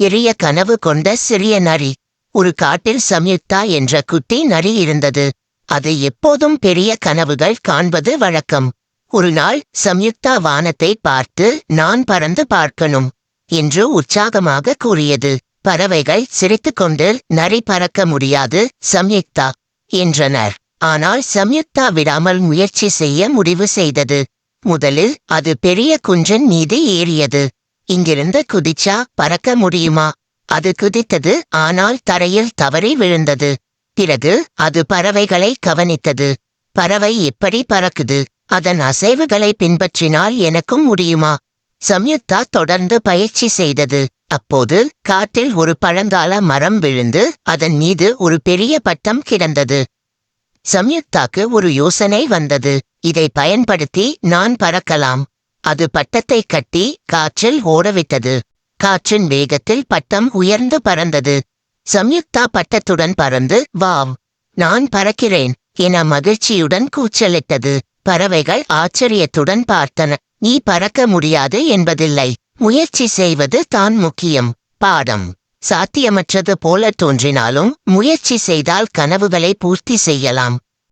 எரிய கனவு கொண்ட சிறிய நரி. ஒரு காட்டில் சம்யுக்தா என்ற குட்டி நரி இருந்தது. அது எப்போதும் பெரிய கனவுகள் காண்பது வழக்கம். ஒரு நாள் சம்யுக்தா வானத்தை பார்த்து, நான் பறந்து பார்க்கணும் என்று உற்சாகமாக கூறியது. பறவைகள் சிரித்துக்கொண்டு, நரி பறக்க முடியாது சம்யுக்தா என்றனர். ஆனால் சம்யுக்தா விடாமல் முயற்சி செய்ய முடிவு செய்தது. முதலில் அது பெரிய குன்றின் மீது ஏறியது. இங்கிருந்து குதிச்சா பறக்க முடியுமா? அது குதித்தது, ஆனால் தரையில் தவறி விழுந்தது. பிறகு அது பறவைகளை கவனித்தது. பறவை எப்படி பறக்குது? அதன் அசைவுகளை பின்பற்றினால் எனக்கும் முடியுமா? சம்யுக்தா தொடர்ந்து பயிற்சி செய்தது. அப்போது காட்டில் ஒரு பழங்கால மரம் விழுந்து அதன் மீது ஒரு பெரிய பட்டம் கிடந்தது. சம்யுக்தாக்கு ஒரு யோசனை வந்தது. இதை பயன்படுத்தி நான் பறக்கலாம். அது பட்டத்தை கட்டி காற்றில் ஓடவிட்டது. காற்றின் வேகத்தில் பட்டம் உயர்ந்து பறந்தது. சம்யுக்தா பட்டத்துடன் பறந்து, வாவ், நான் பறக்கிறேன் என மகிழ்ச்சியுடன் கூச்சலிட்டது. பறவைகள் ஆச்சரியத்துடன் பார்த்தன. நீ பறக்க முடியாது என்பதில்லை, முயற்சி செய்வது தான் முக்கியம். பாடம்: சாத்தியமற்றது போல தோன்றினாலும் முயற்சி செய்தால் கனவுகளை பூர்த்தி செய்யலாம்.